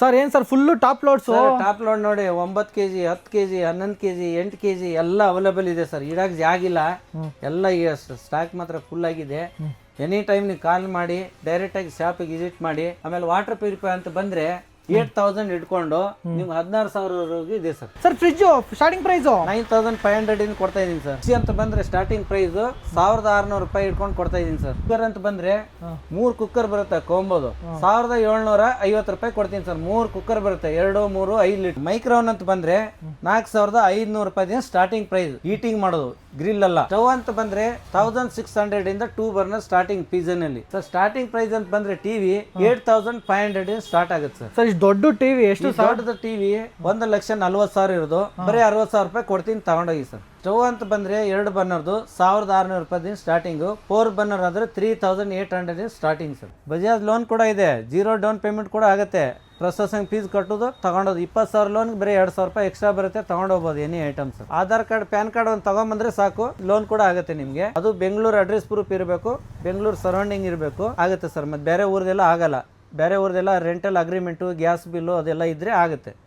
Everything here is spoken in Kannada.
ಸರ್ ಏನ್ sir full top loads? Top load ನೋಡಿ 9 kg 10 kg 11 kg 8 kg ಎಲ್ಲ ಅವೈಲೇಬಲ್ ಇದೆ ಸರ್. ಇಡಕ್ ಜಾಗಿಲ್ಲ, ಎಲ್ಲ ಸ್ಟಾಕ್ ಮಾತ್ರ ಫುಲ್ ಆಗಿದೆ. ಎನಿ ಟೈಮ್ ನೀವು ಕಾಲ್ ಮಾಡಿ ಡೈರೆಕ್ಟ್ ಆಗಿ ಶಾಪಿಗೆ ವಿಸಿಟ್ ಮಾಡಿ. ಆಮೇಲೆ ವಾಟರ್ ಪ್ಯೂರಿಫೈ ಅಂತ ಬಂದ್ರೆ 8,000 ಇಟ್ಕೊಂಡು ನಿಮ್ಗೆ 16,000 ಇದೆ sir. Sir fridge starting price 9,500 ಇಂದ ಕೊಡ್ತಾ ಇದೀನಿ ಸರ್. ಮಿಕ್ಸಿ ಅಂತ ಬಂದ್ರೆ ಸ್ಟಾರ್ಟಿಂಗ್ ಪ್ರೈಸ್ 1,600 ರೂಪಾಯಿ ಇಟ್ಕೊಂಡು ಕೊಡ್ತಾ ಇದೀನಿ ಸರ್. ಕುಕ್ಕರ್ ಅಂತ ಬಂದ್ರೆ 3 ಕುಕ್ಕರ್ ಬರುತ್ತೆ ಕೊಂಬೋದು 1,750 ರೂಪಾಯಿ ಕೊಡ್ತೀನಿ ಸರ್. 3 ಕುಕ್ಕರ್ ಬರುತ್ತೆ 2, 3, 5 ಲೀಟರ್. ಮೈಕ್ರೋವನ್ ಅಂತ ಬಂದ್ರೆ 4,500 ರೂಪಾಯಿ ಸ್ಟಾರ್ಟಿಂಗ್ ಪ್ರೈಸ್. ಹೀಟಿಂಗ್ ಮಾಡೋದು ಗ್ರಿಲ್ ಅಲ್ಲ. ಸ್ಟವ್ ಅಂತ ಬಂದ್ರೆ 1,600 ಇಂದ 2 ಬರ್ನರ್ ಸ್ಟಾರ್ಟಿಂಗ್ ಪಿಜನ್ ಅಲ್ಲಿ ಸರ್. ಸ್ಟಾರ್ಟಿಂಗ್ ಪ್ರೈಸ್ ಅಂತ ಬಂದ್ರೆ ಟಿವಿ 8,500 ಸ್ಟಾರ್ಟ್ ಆಗುತ್ತೆ ಸರ್. ಸರ್ ದೊಡ್ಡ ಟಿವಿ ಎಷ್ಟು? ದೊಡ್ಡದ ಟಿವಿ 1,40,40,000 ಇರೋದು ಬರೀ 60,000 ರೂಪಾಯಿ ಕೊಡ್ತೀನಿ, ತಗೊಂಡೋಗಿ ಸರ್. ಸ್ಟವ್ ಅಂತ ಬಂದ್ರೆ 2 ಬರ್ನರ್ದು 1,600 ರೂಪಾಯಿ ಸ್ಟಾರ್ಟಿಂಗ್. 4 ಬರ್ನರ್ ಆದ್ರೆ 3,800 ಸ್ಟಾರ್ಟಿಂಗ್ ಸರ್. ಬಜಾಜ್ ಲೋನ್ ಕೂಡ ಇದೆ, 0 ಡೌನ್ ಪೇಮೆಂಟ್ ಕೂಡ ಆಗುತ್ತೆ. ಪ್ರೊಸೆಸಿಂಗ್ ಫೀಸ್ ಕಟ್ಟೋದು ತಗೊಂಡೋದು 20,000 ಲೋನ್ ಬರೀ 2,000 ರೂಪಾಯಿ ಎಕ್ಸ್ಟ್ರಾ ಬರುತ್ತೆ, ತಗೊಂಡೋಗ್ಬೋದು any items. Aadhaar card PAN card ಒಂದು ತಗೊಂಡ್ಬಂದ್ರೆ ಸಾಕು, ಲೋನ್ ಕೂಡ ಆಗುತ್ತೆ ನಿಮಗೆ. ಅದು ಬೆಂಗಳೂರು ಅಡ್ರೆಸ್ ಪ್ರೂಫ್ ಇರಬೇಕು, ಬೆಂಗಳೂರು ಸರೌಂಡಿಂಗ್ ಇರಬೇಕು, ಆಗುತ್ತೆ ಸರ್. ಮತ್ತೆ ಬೇರೆ ಊರದೆಲ್ಲ ಆಗಲ್ಲ. ಬೇರೆ ಊರದೆಲ್ಲ ರೆಂಟಲ್ ಅಗ್ರಿಮೆಂಟು ಗ್ಯಾಸ್ ಬಿಲ್ಲು ಅದೆಲ್ಲ ಇದ್ರೆ ಆಗುತ್ತೆ.